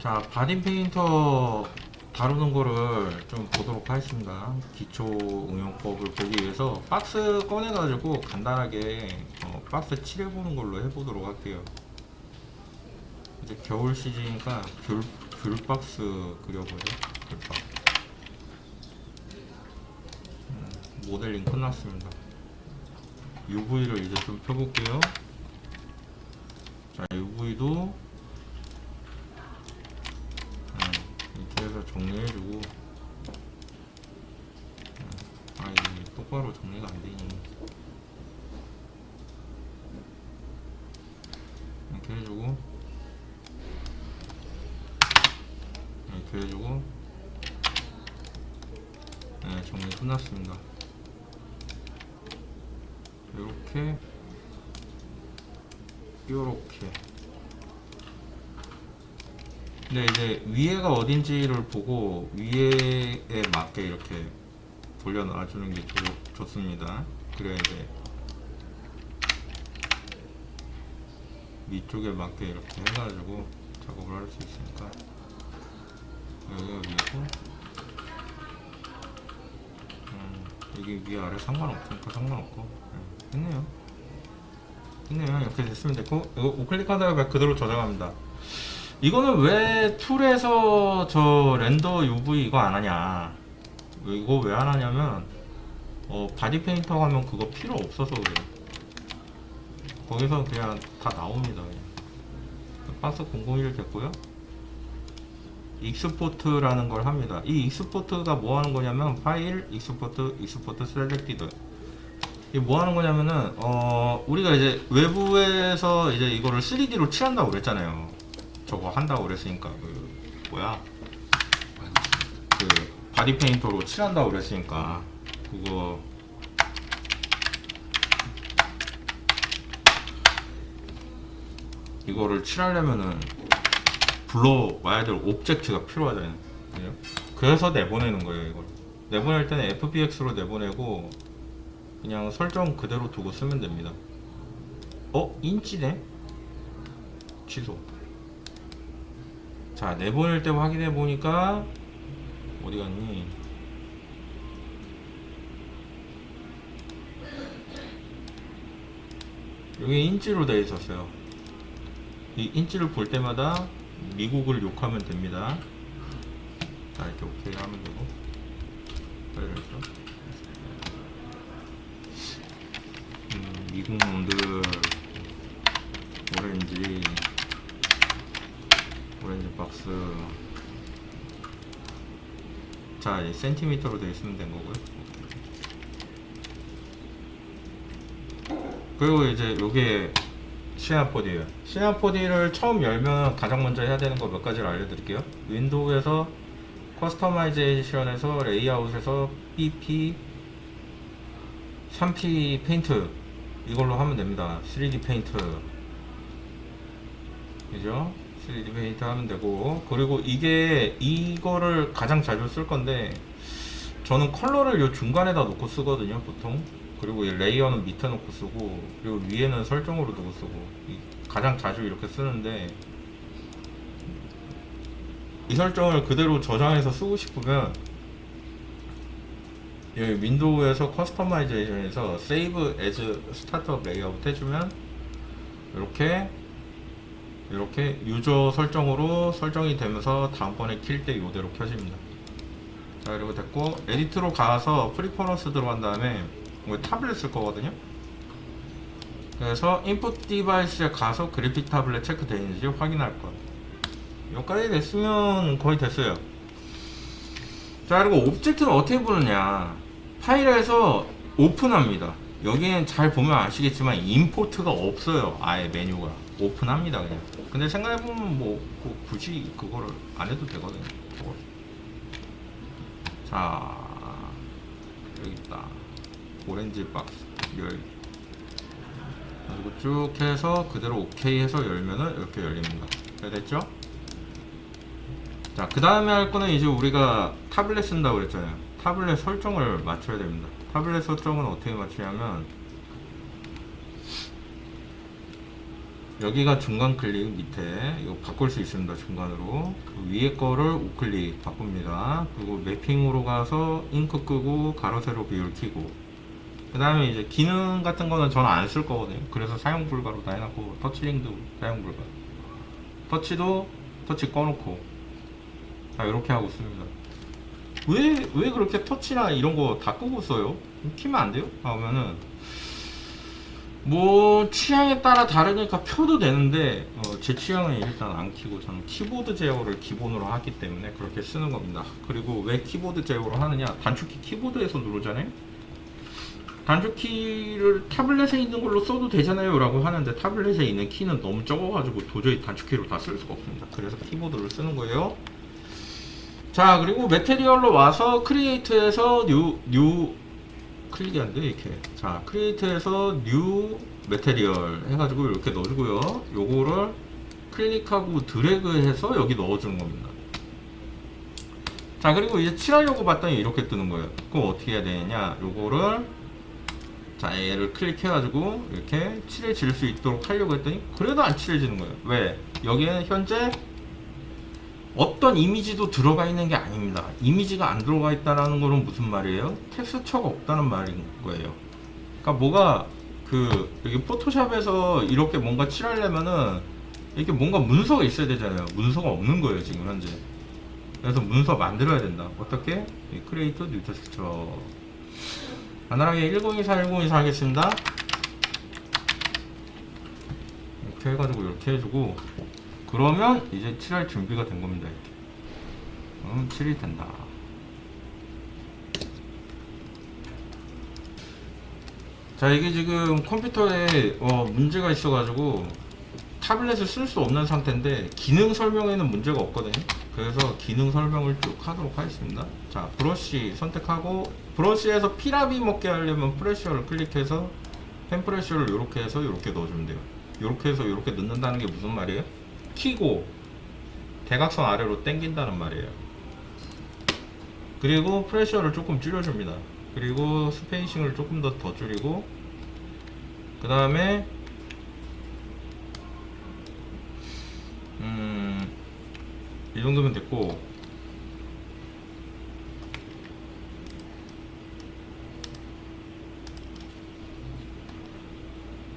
자, 바디 페인터 다루는 거를 좀 보도록 하겠습니다. 기초 응용법을 보기 위해서 박스 꺼내가지고 간단하게 박스 칠해보는 걸로 해보도록 할게요. 이제 겨울 시즌이니까 귤 박스 그려보죠. 귤박스. 모델링 끝났습니다. UV를 이제 좀 펴볼게요. 자, UV도 이렇게 해서 정리해주고, 이게 똑바로 정리가 안 되니. 이렇게 해주고, 이렇게 해주고, 네, 정리 끝났습니다. 요렇게, 요렇게. 근데 이제 위에가 어딘지를 보고 위에에 맞게 이렇게 돌려놔주는 게 좋습니다. 그래야 이제 위쪽에 맞게 이렇게 해가지고 작업을 할 수 있으니까. 여기가 위고, 여기 위 아래 상관없으니까 상관없고. 됐네요. 이렇게 됐으면 됐고, 이거 우클릭하다가 그대로 저장합니다. 이거는 왜 툴에서 저 렌더 UV 이거 안 하냐? 이거 왜 안 하냐면, 바디 페인터 가면 그거 필요 없어서 그래요. 거기서 그냥 다 나옵니다. 그냥. 박스 001 됐고요. 익스포트라는 걸 합니다. 이 익스포트가 뭐 하는 거냐면, 파일, 익스포트 셀렉티드. 이게 뭐 하는 거냐면은, 우리가 이제 외부에서 이제 이거를 3D로 칠한다고 그랬잖아요. 저거 한다고 그랬으니까, 바디 페인터로 칠한다고 그랬으니까, 그거, 이거를 칠하려면은, 불러와야 될 오브젝트가 필요하잖아요. 그래서 내보내는 거예요, 이걸. 내보낼 때는 FBX로 내보내고, 그냥 설정 그대로 두고 쓰면 됩니다. 인치네? 취소. 자, 내보낼 때 확인해 보니까 어디 갔니? 여기 인치로 되어 있었어요. 이 인치를 볼 때마다 미국을 욕하면 됩니다. 자, 이렇게 오케이 하면 되고. 이렇게. 미국 놈들 오렌지 박스. 자, 이 센티미터로 되어 있으면 된 거고요. 그리고 이제 요게 시나포디예요. 시나포디를 처음 열면 가장 먼저 해야 되는 거 몇 가지를 알려드릴게요. 윈도우에서 커스터마이제이션에서 레이아웃에서 BP 3P 페인트 이걸로 하면 됩니다. 3D 페인트, 그죠? 3D 페인트 하면 되고, 그리고 이거를 가장 자주 쓸 건데, 저는 컬러를 요 중간에다 놓고 쓰거든요, 보통. 그리고 이 레이어는 밑에 놓고 쓰고, 그리고 위에는 설정으로 두고 쓰고, 가장 자주 이렇게 쓰는데, 이 설정을 그대로 저장해서 쓰고 싶으면, 여기 윈도우에서 커스터마이제이션에서 Save as Startup Layout 해주면 이렇게 유저 설정으로 설정이 되면서 다음번에 킬 때 이대로 켜집니다. 자, 그리고 됐고, 에디트로 가서 프리퍼런스 들어간 다음에 타블렛 쓸 거거든요. 그래서 인풋 디바이스에 가서 그래픽 타블렛 체크 되어 있는지 확인할 거예요. 여기까지 됐으면 거의 됐어요. 자, 그리고 오브젝트는 어떻게 보느냐? 파일에서 오픈합니다. 여기는 잘 보면 아시겠지만 임포트가 없어요. 아예 메뉴가 오픈합니다 그냥. 근데 생각해보면 뭐 굳이 그거를 안 해도 되거든요. 자, 여기 있다. 오렌지 박스 열. 그리고 쭉 해서 그대로 오케이 해서 열면은 이렇게 열립니다. 네, 됐죠? 자, 그 다음에 할 거는 이제 우리가 타블렛 쓴다고 그랬잖아요. 타블렛 설정을 맞춰야 됩니다. 타블렛 설정은 어떻게 맞추냐면, 여기가 중간 클릭 밑에 이거 바꿀 수 있습니다. 중간으로 그 위에 거를 우클릭 바꿉니다. 그리고 매핑으로 가서 잉크 끄고 가로 세로 비율 켜고, 그 다음에 이제 기능 같은 거는 저는 안 쓸 거거든요. 그래서 사용 불가로 다 해놨고, 터치링도 사용 불가, 터치도 터치 꺼놓고 자 이렇게 하고 씁니다. 왜 그렇게 터치나 이런 거 다 끄고 써요? 키면 안 돼요? 하면은 뭐 취향에 따라 다르니까 켜도 되는데 제 취향은 일단 안 켜고 저는 키보드 제어를 기본으로 하기 때문에 그렇게 쓰는 겁니다. 그리고 왜 키보드 제어로 하느냐, 단축키 키보드에서 누르잖아요. 단축키를 타블렛에 있는 걸로 써도 되잖아요 라고 하는데, 타블렛에 있는 키는 너무 적어가지고 도저히 단축키로 다 쓸 수가 없습니다. 그래서 키보드를 쓰는 거예요. 자, 그리고 매테리얼로 와서 크리에이트에서 뉴 클릭이 안 돼, 이렇게. 자, 크리에이트에서 뉴 매테리얼 해가지고 이렇게 넣어주고요. 요거를 클릭하고 드래그해서 여기 넣어주는 겁니다. 자, 그리고 이제 칠하려고 봤더니 이렇게 뜨는 거예요. 그럼 어떻게 해야 되느냐, 요거를 자 얘를 클릭해가지고 이렇게 칠해질 수 있도록 하려고 했더니 그래도 안 칠해지는 거예요. 왜? 여기에는 현재 어떤 이미지도 들어가 있는 게 아닙니다. 이미지가 안 들어가 있다는 거는 무슨 말이에요? 텍스처가 없다는 말인 거예요. 그러니까 뭐가 여기 포토샵에서 이렇게 뭔가 칠하려면은 이렇게 뭔가 문서가 있어야 되잖아요. 문서가 없는 거예요 지금 현재. 그래서 문서 만들어야 된다. 어떻게? 크리에이트 뉴 텍스처. 간단하게 1024 1024 하겠습니다. 이렇게 해가지고 이렇게 해주고, 그러면 이제 칠할 준비가 된 겁니다. 이렇게. 칠이 된다. 자, 이게 지금 컴퓨터에 문제가 있어가지고 타블렛을 쓸 수 없는 상태인데 기능 설명에는 문제가 없거든요. 그래서 기능 설명을 쭉 하도록 하겠습니다. 자, 브러쉬 선택하고, 브러쉬에서 피라비 먹게 하려면 프레셔를 클릭해서 펜 프레셔를 이렇게 해서 이렇게 넣어주면 돼요. 이렇게 해서 이렇게 넣는다는 게 무슨 말이에요? 키고 대각선 아래로 당긴다는 말이에요. 그리고 프레셔를 조금 줄여줍니다. 그리고 스페이싱을 조금 더 줄이고, 그 다음에 이 정도면 됐고,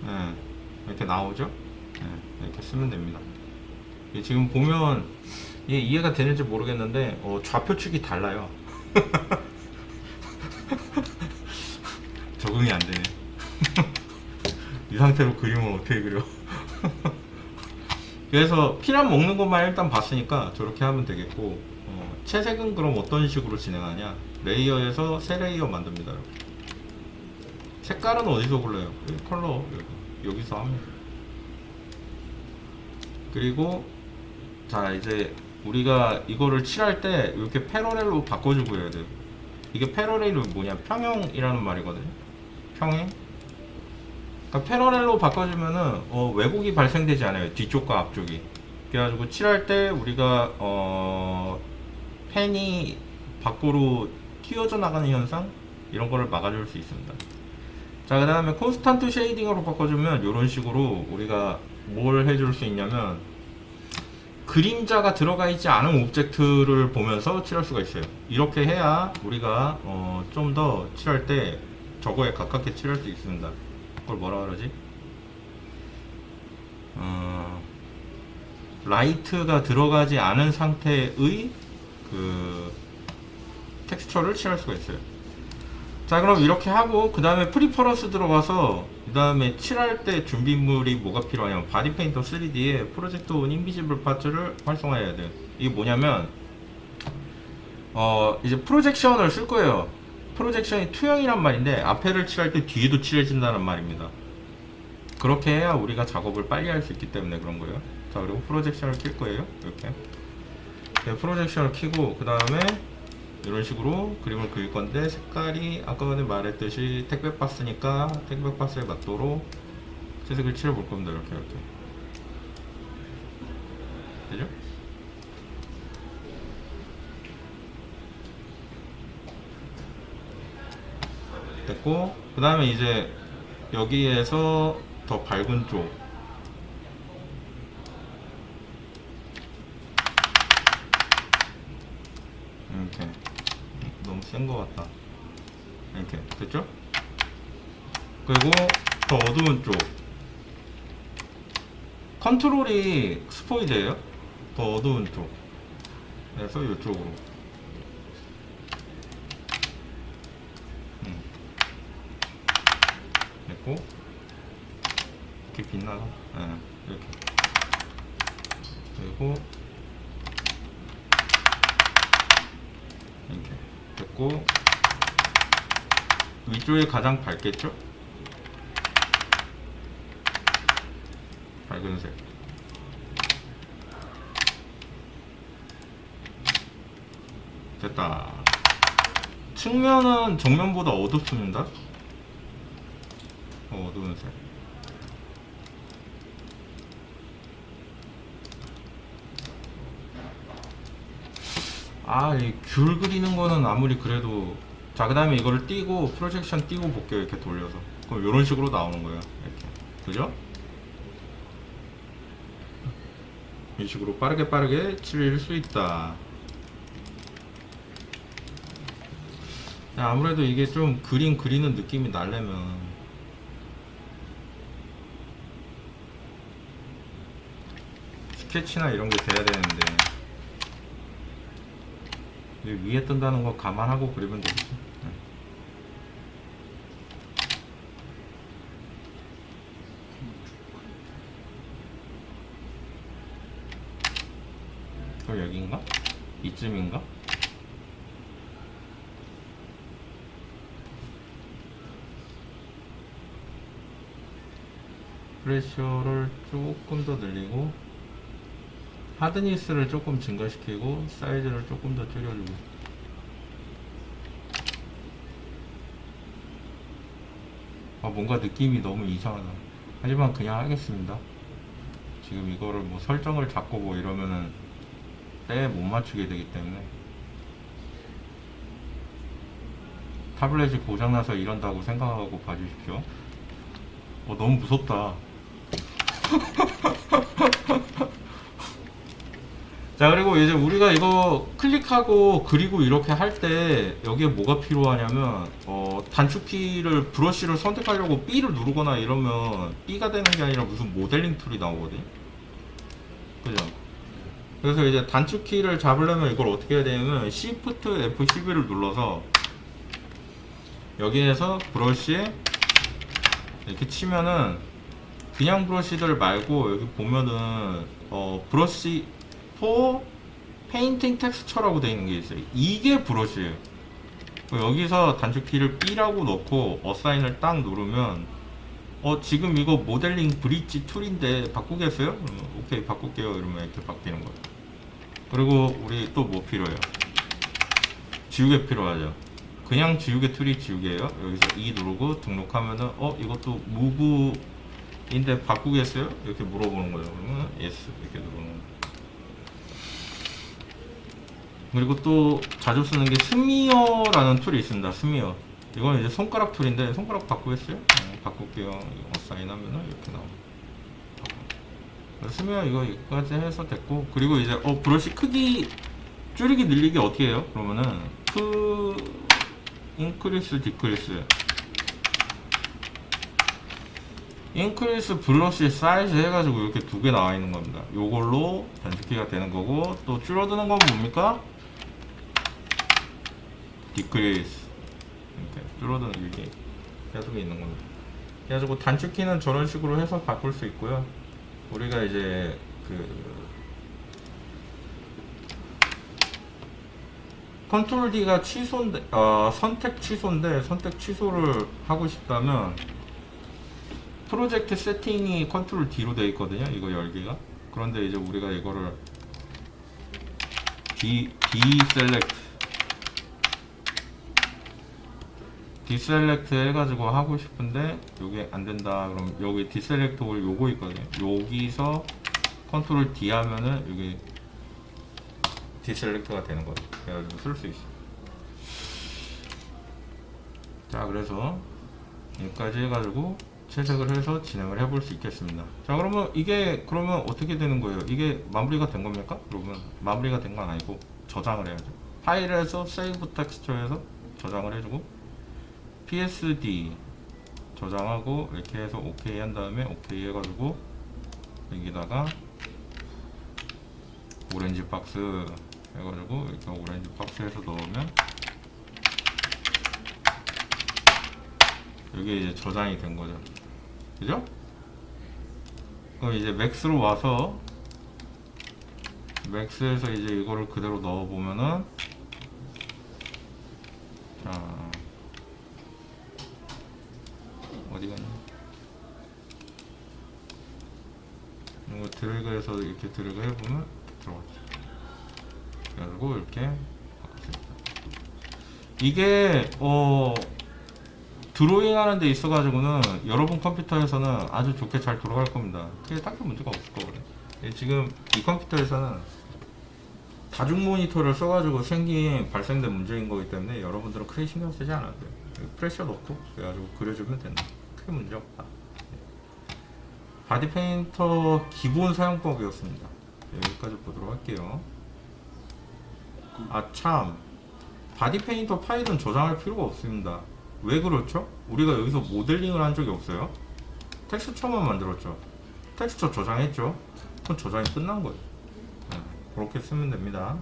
네, 이렇게 나오죠? 네, 이렇게 쓰면 됩니다. 지금 보면 이해가 되는지 모르겠는데 좌표축이 달라요. 적응이 안 되네. 이 상태로 그림을 어떻게 그려? 그래서 피란 먹는 것만 일단 봤으니까 저렇게 하면 되겠고, 채색은 그럼 어떤 식으로 진행하냐, 레이어에서 새 레이어 만듭니다. 이렇게. 색깔은 어디서 골라요? 컬러 여기서 하면. 그리고 자, 이제 우리가 이거를 칠할 때 이렇게 패러렐로 바꿔주고 해야 돼요. 이게 패러렐은 뭐냐, 평형이라는 말이거든요. 평행. 그러니까 패러렐로 바꿔주면은 왜곡이 발생되지 않아요. 뒤쪽과 앞쪽이. 그래가지고 칠할 때 우리가 펜이 밖으로 튀어져 나가는 현상, 이런 거를 막아줄 수 있습니다. 자, 그 다음에 콘스탄트 쉐이딩으로 바꿔주면 이런 식으로 우리가 뭘 해줄 수 있냐면, 그림자가 들어가 있지 않은 오브젝트를 보면서 칠할 수가 있어요. 이렇게 해야 우리가 좀 더 칠할 때 저거에 가깝게 칠할 수 있습니다. 그걸 뭐라 그러지? 라이트가 들어가지 않은 상태의 텍스처를 칠할 수가 있어요. 자, 그럼 이렇게 하고 그 다음에 프리퍼런스 들어가서 그 다음에 칠할 때 준비물이 뭐가 필요하냐면, 바디 페인터 3D에 프로젝트 온 인비지블 파츠를 활성화해야 돼요. 이게 뭐냐면 이제 프로젝션을 쓸 거예요. 프로젝션이 투영이란 말인데 앞에를 칠할 때 뒤에도 칠해진다는 말입니다. 그렇게 해야 우리가 작업을 빨리 할 수 있기 때문에 그런 거예요. 자, 그리고 프로젝션을 킬 거예요. 이렇게. 네, 프로젝션을 키고 그 다음에 이런 식으로 그림을 그릴 건데, 색깔이 아까 전에 말했듯이 택배 박스니까 택배 박스에 맞도록 채색을 칠해 볼 겁니다. 이렇게 되죠? 됐고, 그 다음에 이제 여기에서 더 밝은 쪽 이렇게 너무 센 것 같다. 이렇게 됐죠? 그리고 더 어두운 쪽 컨트롤이 스포이드예요. 더 어두운 쪽 그래서 이쪽으로 됐고 이렇게 빛나서 이렇게 그리고 이렇게 됐고 위쪽이 가장 밝겠죠? 밝은색 됐다. 측면은 정면보다 어둡습니다. 어두운 색. 이 귤 그리는 거는 아무리 그래도 자, 그 다음에 이거를 띄고 프로젝션 띄고 볼게요. 이렇게 돌려서. 그럼 이런 식으로 나오는 거예요. 이렇게. 그죠? 이 식으로 빠르게 칠 수 있다. 아무래도 이게 좀 그림 그리는 느낌이 나려면 스케치나 이런 게 돼야 되는데 위에 뜬다는 거 감안하고 그리면 되겠죠. 그럼 여기인가? 이쯤인가? 프레셔를 조금 더 늘리고 하드니스를 조금 증가시키고 사이즈를 조금 더 줄여주고 뭔가 느낌이 너무 이상하다. 하지만 그냥 하겠습니다. 지금 이거를 뭐 설정을 잡고 뭐 이러면은 때에 못 맞추게 되기 때문에 타블렛이 고장나서 이런다고 생각하고 봐주십시오. 너무 무섭다. 자, 그리고 이제 우리가 이거 클릭하고 그리고 이렇게 할 때 여기에 뭐가 필요하냐면 단축키를 브러쉬를 선택하려고 B를 누르거나 이러면 B가 되는 게 아니라 무슨 모델링 툴이 나오거든요. 그죠? 그래서 이제 단축키를 잡으려면 이걸 어떻게 해야 되냐면 Shift F12를 눌러서 여기에서 브러쉬에 이렇게 치면은 그냥 브러쉬들 말고 여기 보면은 브러쉬 포 페인팅 텍스처라고 되어 있는 게 있어요. 이게 브러쉬예요. 여기서 단축키를 B라고 넣고 어사인을 딱 누르면 지금 이거 모델링 브릿지 툴인데 바꾸겠어요? 그러면 오케이 바꿀게요. 이러면 이렇게 바뀌는 거예요. 그리고 우리 또 뭐 필요해요? 지우개 필요하죠. 그냥 지우개 툴이 지우개예요. 여기서 E 누르고 등록하면은 이것도 무브인데 바꾸겠어요? 이렇게 물어보는 거예요. 그러면 yes 이렇게 누르는 거예요. 그리고 또 자주 쓰는 게 스미어라는 툴이 있습니다. 스미어. 이건 이제 손가락 툴인데 손가락 바꾸겠어요? 바꿀게요. 어사인하면은 이렇게 나옵니다. 스미어 이거 여기까지 해서 됐고, 그리고 이제 브러쉬 크기 줄이기 늘리기 어떻게 해요? 그러면은 인크리스 디크리스 인크리스 브러쉬 사이즈 해가지고 이렇게 두 개 나와 있는 겁니다. 요걸로 단축키가 되는 거고, 또 줄어드는 건 뭡니까? 디크리스 이렇게 줄어드는 이게 계속 있는 겁니다. 그래가지고 단축키는 저런 식으로 해서 바꿀 수 있고요. 우리가 이제 컨트롤 D가 취소인데 선택 취소인데 선택 취소를 하고 싶다면 프로젝트 세팅이 컨트롤 D로 되어 있거든요. 이거 열기가. 그런데 이제 우리가 이거를 디셀렉트 해가지고 하고 싶은데 이게 안 된다. 그럼 여기 디셀렉트 올 요거 있거든요. 여기서 컨트롤 D 하면은 여기 디셀렉트가 되는 거예요. 그래가지고 쓸 수 있어. 자, 그래서 여기까지 해가지고 채색을 해서 진행을 해볼 수 있겠습니다. 자, 그러면 이게 그러면 어떻게 되는 거예요? 이게 마무리가 된 겁니까? 그러면 마무리가 된 건 아니고 저장을 해야죠. 파일에서 세이브 텍스처에서 저장을 해주고 PSD 저장하고 이렇게 해서 OK 한 다음에 OK 해가지고 여기다가 오렌지 박스 해가지고 이렇게 오렌지 박스에서 넣으면 여기에 이제 저장이 된 거죠. 그죠? 그럼 이제 맥스로 와서 맥스에서 이제 이거를 그대로 넣어 보면은 자 어디 갔냐? 이거 드래그해서 이렇게 드래그 해보면 들어갔죠. 그래가지고 이렇게 바꿨습니다. 이게 드로잉 하는 데 있어가지고는 여러분 컴퓨터에서는 아주 좋게 잘 돌아갈 겁니다. 그게 딱히 문제가 없을 거거든요. 지금 이 컴퓨터에서는 다중 모니터를 써가지고 발생된 문제인 거기 때문에 여러분들은 크게 신경 쓰지 않아도 돼요. 프레셔 넣고 그래가지고 그려주면 된다. 크게 문제 없다. 바디 페인터 기본 사용법이었습니다. 여기까지 보도록 할게요. 아 참, 바디 페인터 파일은 저장할 필요가 없습니다. 왜 그렇죠? 우리가 여기서 모델링을 한 적이 없어요. 텍스처만 만들었죠. 텍스처 저장했죠. 그럼 저장이 끝난 거예요. 그렇게 쓰면 됩니다.